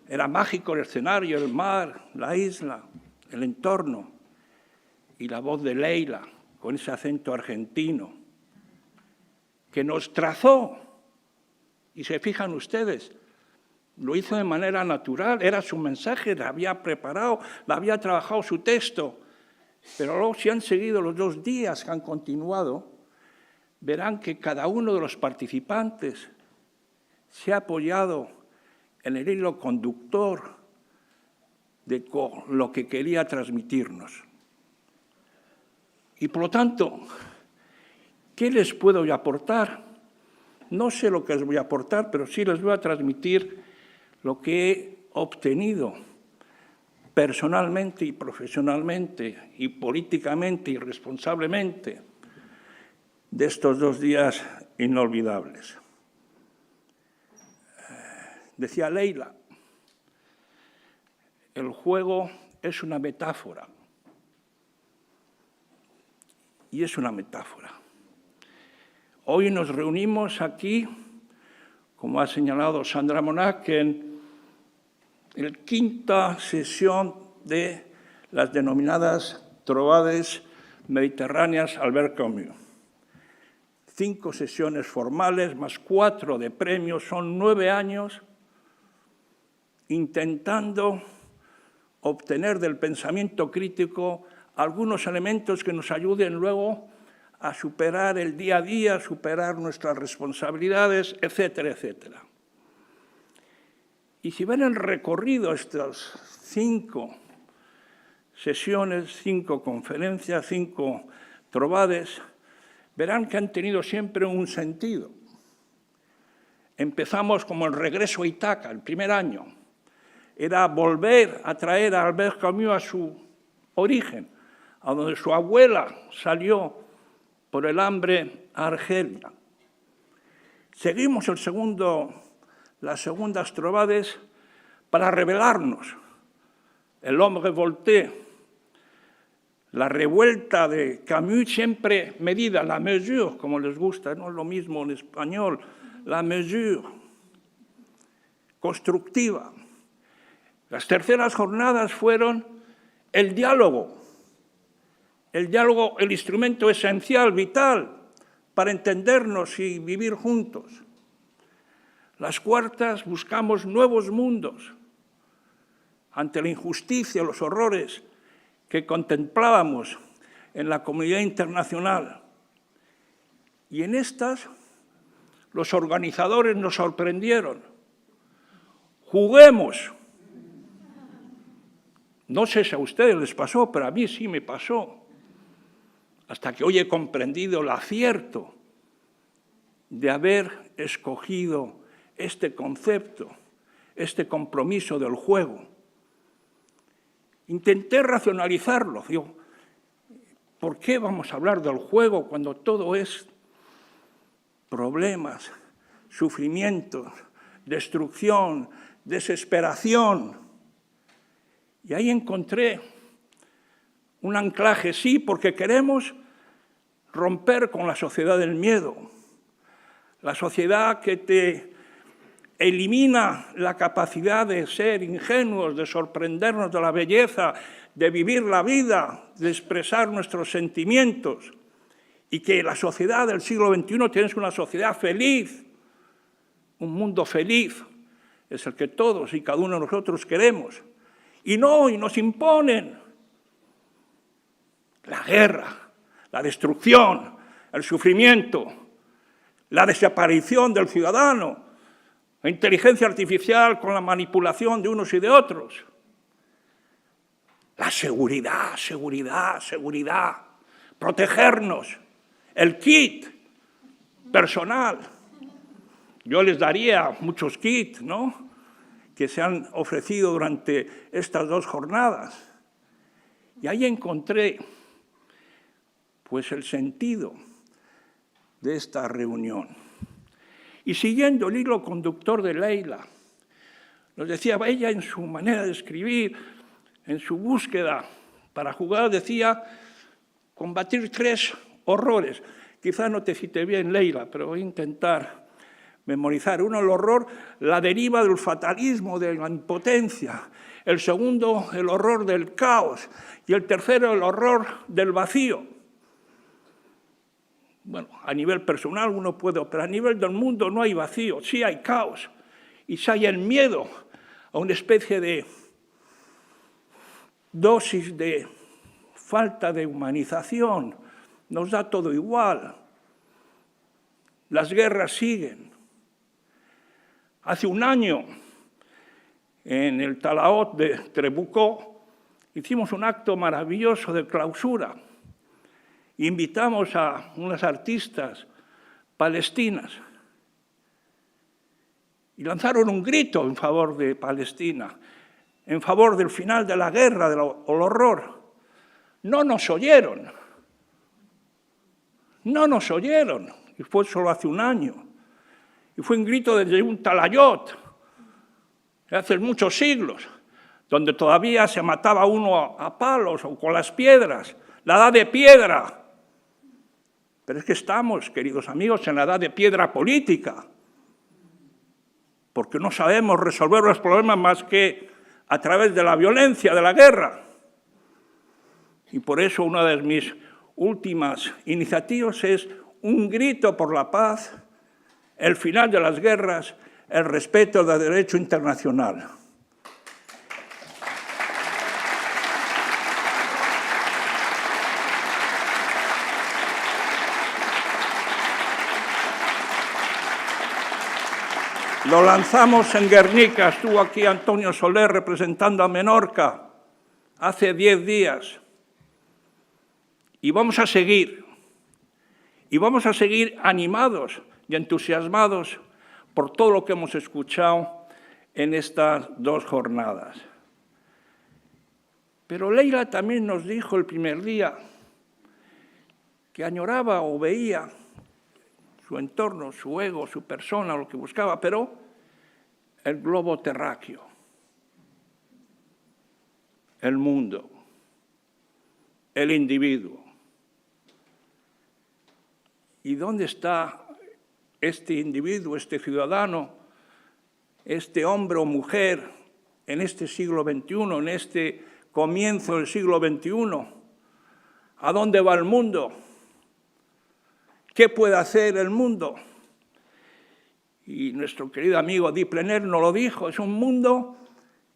Era mágico el escenario, el mar, la isla, el entorno. Y la voz de Leila, con ese acento argentino, que nos trazó. Y se fijan ustedes, lo hizo de manera natural, era su mensaje, la había preparado, la había trabajado su texto. Pero luego, si han seguido los 2 días que han continuado, verán que cada uno de los participantes se ha apoyado en el hilo conductor de lo que quería transmitirnos. Y por lo tanto, ¿qué les puedo yo aportar? No sé lo que les voy a aportar, pero sí les voy a transmitir lo que he obtenido personalmente y profesionalmente y políticamente y responsablemente de estos 2 días inolvidables. Decía Leila, el juego es una metáfora. Y es una metáfora. Hoy nos reunimos aquí, como ha señalado Sandra Monac, en la 5ª sesión de las denominadas Trobades Mediterráneas Albert Camus. 5 sesiones formales, más 4 de premios, son 9 años intentando obtener del pensamiento crítico algunos elementos que nos ayuden luego a superar el día a día, a superar nuestras responsabilidades, etcétera, etcétera. Y si ven el recorrido, estas 5 sesiones, 5 conferencias, 5 trobades, verán que han tenido siempre un sentido. Empezamos como el regreso a Ítaca, el primer año. Era volver a traer a Albert Camus a su origen, a donde su abuela salió por el hambre a Argelia. Seguimos las segundas trobades para revelarnos. El hombre volté, la revuelta de Camus siempre medida, la mesure, como les gusta, no es lo mismo en español, la mesure, constructiva. Las terceras jornadas fueron el diálogo, el instrumento esencial, vital, para entendernos y vivir juntos. Las cuartas buscamos nuevos mundos ante la injusticia, los horrores que contemplábamos en la comunidad internacional. Y en estas, los organizadores nos sorprendieron. Juguemos. No sé si a ustedes les pasó, pero a mí sí me pasó. Hasta que hoy he comprendido el acierto de haber escogido este concepto, este compromiso del juego. Intenté racionalizarlo. Digo, ¿por qué vamos a hablar del juego cuando todo es problemas, sufrimientos, destrucción, desesperación? Y ahí encontré un anclaje, sí, porque queremos romper con la sociedad del miedo, la sociedad que te elimina la capacidad de ser ingenuos, de sorprendernos de la belleza, de vivir la vida, de expresar nuestros sentimientos. y que la sociedad del siglo XXI tiene una sociedad feliz, un mundo feliz, es el que todos y cada uno de nosotros queremos. Y nos imponen la guerra, la destrucción, el sufrimiento, la desaparición del ciudadano, la inteligencia artificial con la manipulación de unos y de otros. La seguridad, seguridad, seguridad, protegernos, el kit personal. Yo les daría muchos kits, ¿no?, que se han ofrecido durante estas 2 jornadas. Y ahí encontré, pues, el sentido de esta reunión. Y siguiendo el hilo conductor de Leila, nos decía, ella en su manera de escribir, en su búsqueda para jugar, decía, combatir 3 horrores. Quizás no te cite bien, Leila, pero voy a intentar memorizar. Uno, el horror, la deriva del fatalismo, de la impotencia. El segundo, el horror del caos. Y el tercero, el horror del vacío. Bueno, a nivel personal uno puede, pero a nivel del mundo no hay vacío, sí hay caos. Y sí hay el miedo a una especie de dosis de falta de humanización. Nos da todo igual. Las guerras siguen. Hace un año, en el Talaot de Trebucó, hicimos un acto maravilloso de clausura. Invitamos a unas artistas palestinas y lanzaron un grito en favor de Palestina, en favor del final de la guerra, del horror. No nos oyeron. No nos oyeron. Y fue solo hace un año. Y fue un grito desde un talayot, hace muchos siglos, donde todavía se mataba uno a palos o con las piedras, la edad de piedra. Pero es que estamos, queridos amigos, en la edad de piedra política, porque no sabemos resolver los problemas más que a través de la violencia, de la guerra. Y por eso una de mis últimas iniciativas es un grito por la paz, el final de las guerras, el respeto del derecho internacional. Lo lanzamos en Guernica, estuvo aquí Antonio Soler representando a Menorca hace 10 días. Y vamos a seguir animados y entusiasmados por todo lo que hemos escuchado en estas 2 jornadas. Pero Leila también nos dijo el primer día que añoraba o veía su entorno, su ego, su persona, lo que buscaba, pero el globo terráqueo, el mundo, el individuo. ¿Y dónde está este individuo, este ciudadano, este hombre o mujer en este siglo XXI, en este comienzo del siglo XXI? ¿A dónde va el mundo? ¿Qué puede hacer el mundo? Y nuestro querido amigo Di Plener nos lo dijo, es un mundo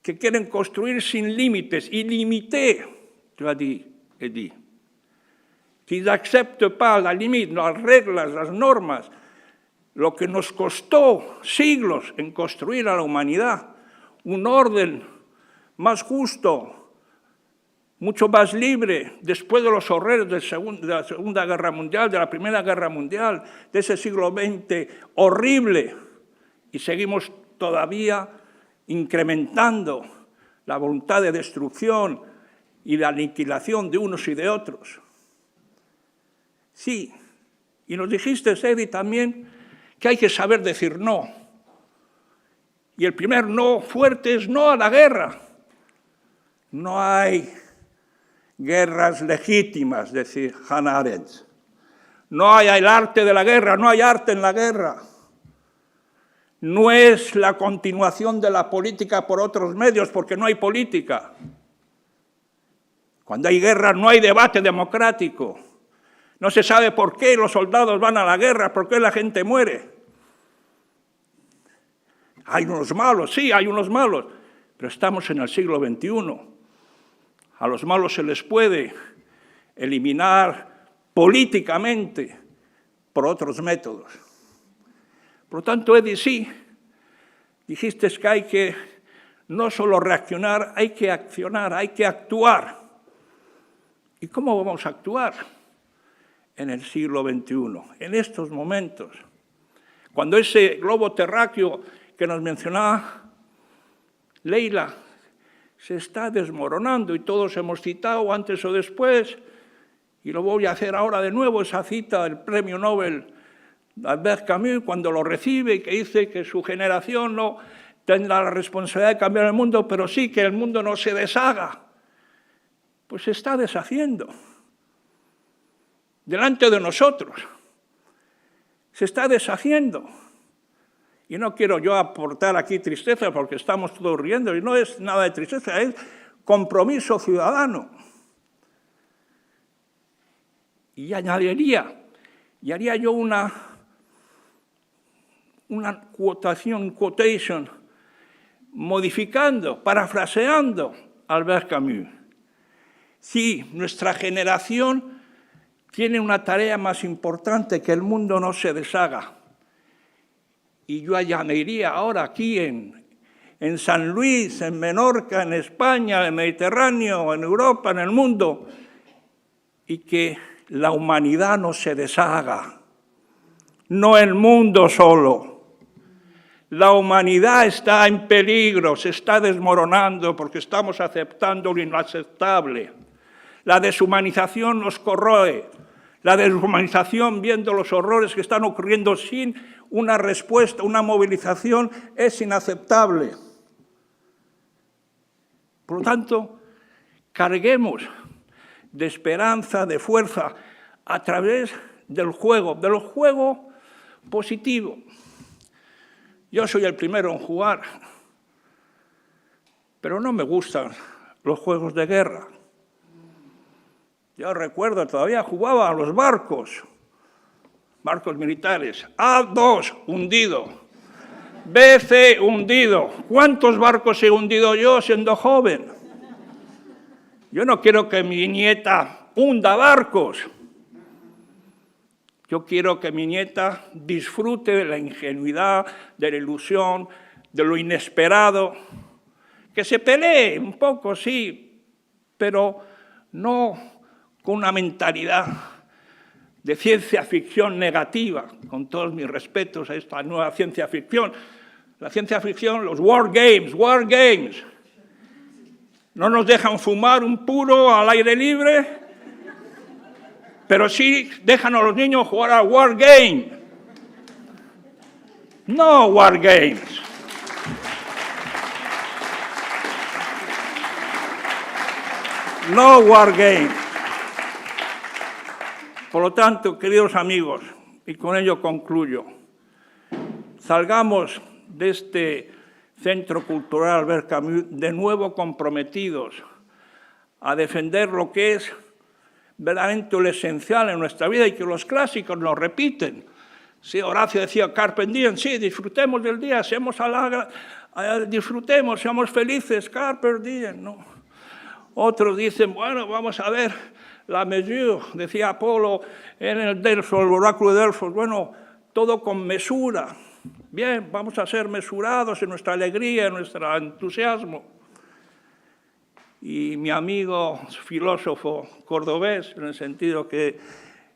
que quieren construir sin límites, illimité, tu as dit, Eddy. Qu'ils n'acceptent pas la limite, las reglas, las normas, lo que nos costó siglos en construir a la humanidad, un orden más justo, mucho más libre, después de los horrores de la Segunda Guerra Mundial, de la Primera Guerra Mundial, de ese siglo XX horrible, y seguimos todavía incrementando la voluntad de destrucción y la aniquilación de unos y de otros. Sí, y nos dijiste, Eddy, también que hay que saber decir no. Y el primer no fuerte es no a la guerra. No hay guerras legítimas, decía Hannah Arendt. No hay el arte de la guerra, no hay arte en la guerra. No es la continuación de la política por otros medios, porque no hay política. Cuando hay guerra no hay debate democrático. No se sabe por qué los soldados van a la guerra, por qué la gente muere. Hay unos malos, sí, hay unos malos, pero estamos en el siglo XXI. A los malos se les puede eliminar políticamente por otros métodos. Por lo tanto, Eddie, sí, dijiste que hay que no solo reaccionar, hay que accionar, hay que actuar. ¿Y cómo vamos a actuar en el siglo XXI, en estos momentos? Cuando ese globo terráqueo que nos mencionaba Leila se está desmoronando, y todos hemos citado antes o después, y lo voy a hacer ahora de nuevo, esa cita del premio Nobel de Albert Camus, cuando lo recibe y que dice que su generación no tendrá la responsabilidad de cambiar el mundo, pero sí que el mundo no se deshaga. Pues se está deshaciendo delante de nosotros. Se está deshaciendo. Y no quiero yo aportar aquí tristeza porque estamos todos riendo, y no es nada de tristeza, es compromiso ciudadano. Y añadiría, y haría yo una quotation, modificando, parafraseando a Albert Camus. Sí, nuestra generación tiene una tarea más importante, que el mundo no se deshaga. Y yo añadiría ahora aquí en San Luis, en Menorca, en España, en el Mediterráneo, en Europa, en el mundo, y que la humanidad no se deshaga, no el mundo solo. La humanidad está en peligro, se está desmoronando porque estamos aceptando lo inaceptable. La deshumanización nos corroe. La deshumanización, viendo los horrores que están ocurriendo sin una respuesta, una movilización, es inaceptable. Por lo tanto, carguemos de esperanza, de fuerza, a través del juego positivo. Yo soy el primero en jugar, pero no me gustan los juegos de guerra. Yo recuerdo, todavía jugaba a los barcos militares. A2, hundido. BC, hundido. ¿Cuántos barcos he hundido yo siendo joven? Yo no quiero que mi nieta hunda barcos. Yo quiero que mi nieta disfrute de la ingenuidad, de la ilusión, de lo inesperado. Que se pelee un poco, sí, pero no con una mentalidad de ciencia ficción negativa, con todos mis respetos a esta nueva ciencia ficción. La ciencia ficción, los war games, no nos dejan fumar un puro al aire libre, pero sí dejan a los niños jugar a war game. No war games. No war games. Por lo tanto, queridos amigos, y con ello concluyo, salgamos de este Centro Cultural Albert Camus de nuevo comprometidos a defender lo que es verdaderamente lo esencial en nuestra vida y que los clásicos nos repiten. Sí, Horacio decía, carpe diem, sí, disfrutemos del día, disfrutemos, seamos felices, carpe diem, no. Otros dicen, bueno, vamos a ver, la mesure, decía Apolo en el Delfos, el oráculo de Delfos, bueno, todo con mesura. Bien, vamos a ser mesurados en nuestra alegría, en nuestro entusiasmo. Y mi amigo filósofo cordobés, en el sentido que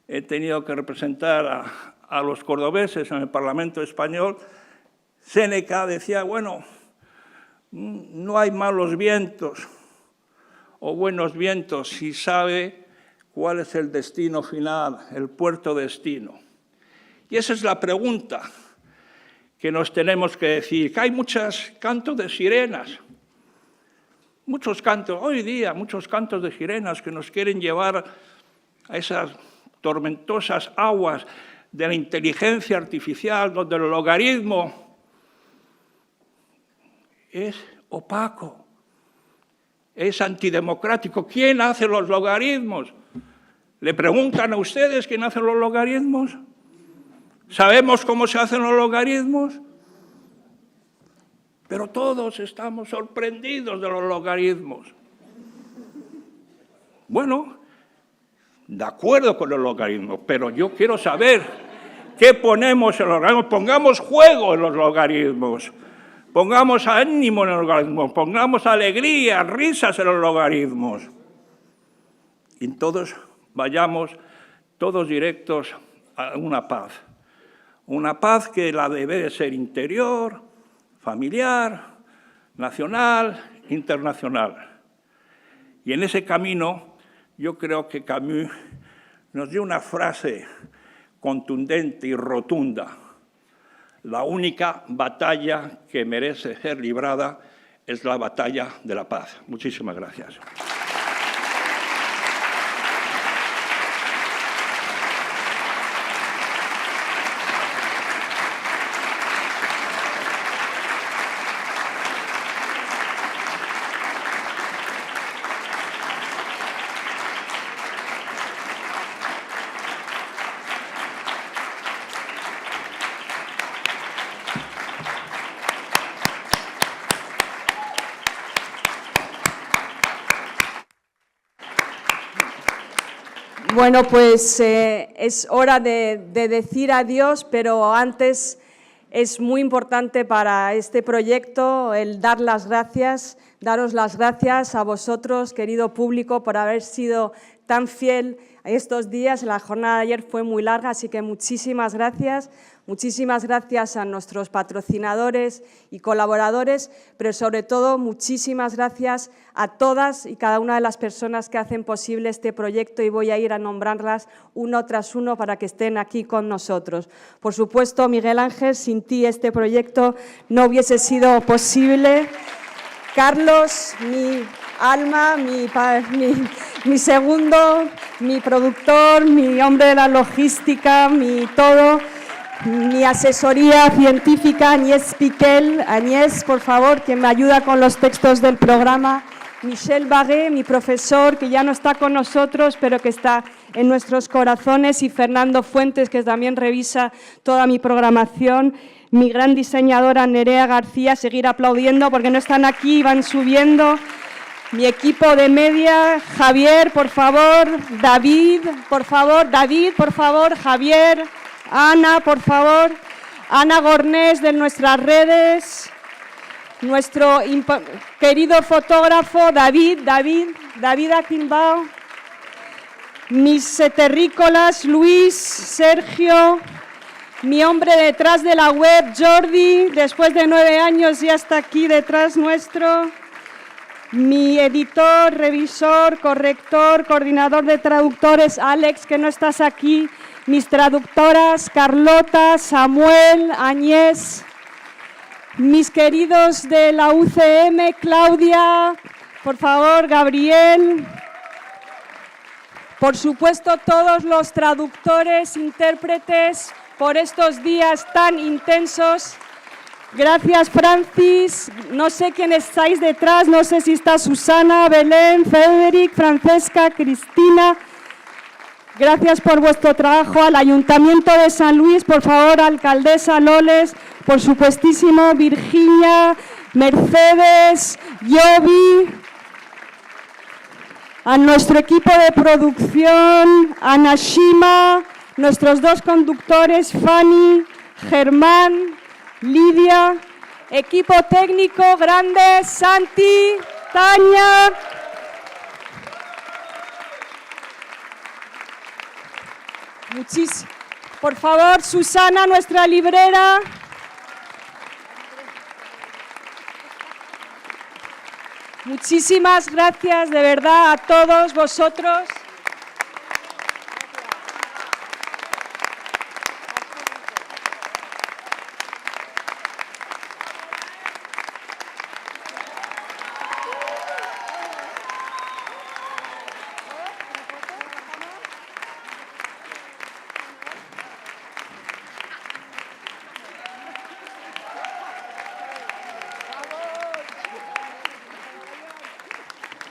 he tenido que representar a los cordobeses en el Parlamento español, Séneca decía, bueno, no hay malos vientos o buenos vientos si sabe cuál es el destino final, el puerto destino. Y esa es la pregunta que nos tenemos que decir, que hay muchos cantos de sirenas, muchos cantos, hoy día, muchos cantos de sirenas que nos quieren llevar a esas tormentosas aguas de la inteligencia artificial, donde el logaritmo es opaco, es antidemocrático. ¿Quién hace los logaritmos? ¿Le preguntan a ustedes quién hace los logaritmos? ¿Sabemos cómo se hacen los logaritmos? Pero todos estamos sorprendidos de los logaritmos. Bueno, de acuerdo con los logaritmos, pero yo quiero saber qué ponemos en los logaritmos. Pongamos juego en los logaritmos, pongamos ánimo en los logaritmos, pongamos alegría, risas en los logaritmos. Y todos vayamos todos directos a una paz que la debe de ser interior, familiar, nacional, internacional. Y en ese camino yo creo que Camus nos dio una frase contundente y rotunda. La única batalla que merece ser librada es la batalla de la paz. Muchísimas gracias. Bueno, pues es hora de decir adiós, pero antes es muy importante para este proyecto el dar las gracias, daros las gracias a vosotros, querido público, por haber sido tan fiel estos días. La jornada de ayer fue muy larga, así que muchísimas gracias. Muchísimas gracias a nuestros patrocinadores y colaboradores, pero sobre todo muchísimas gracias a todas y cada una de las personas que hacen posible este proyecto, y voy a ir a nombrarlas uno tras uno para que estén aquí con nosotros. Por supuesto, Miguel Ángel, sin ti este proyecto no hubiese sido posible. Carlos, mi alma, mi segundo, mi productor, mi hombre de la logística, mi todo. Mi asesoría científica, Agnès Piquel. Agnès, por favor, que me ayuda con los textos del programa. Michel Bagué, mi profesor, que ya no está con nosotros, pero que está en nuestros corazones. Y Fernando Fuentes, que también revisa toda mi programación. Mi gran diseñadora, Nerea García. Seguir aplaudiendo porque no están aquí, van subiendo. Mi equipo de media, Javier, por favor. David, por favor, Javier. Ana, por favor, Ana Gornés de nuestras redes, nuestro querido fotógrafo David Aquimbao, mis terrícolas Luis, Sergio, mi hombre detrás de la web Jordi, después de 9 años ya está aquí detrás nuestro, mi editor, revisor, corrector, coordinador de traductores Alex, que no estás aquí, mis traductoras, Carlota, Samuel, Agnès, mis queridos de la UCM, Claudia, por favor, Gabriel, por supuesto todos los traductores, intérpretes, por estos días tan intensos. Gracias, Francis. No sé quién estáis detrás, no sé si está Susana, Belén, Federic, Francesca, Cristina. Gracias por vuestro trabajo. Al Ayuntamiento de San Luis, por favor, alcaldesa Loles, por supuestísimo, Virginia, Mercedes, Yobi, a nuestro equipo de producción, a Nashima, nuestros 2 conductores, Fanny, Germán, Lidia, equipo técnico grande, Santi, Tania. Por favor, Susana, nuestra librera. Muchísimas gracias de verdad a todos vosotros.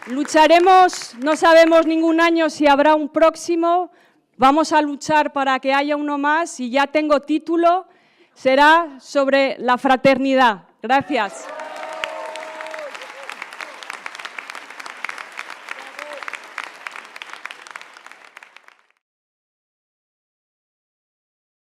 Lucharemos, no sabemos ningún año si habrá un próximo, vamos a luchar para que haya uno más y ya tengo título, será sobre la fraternidad. Gracias.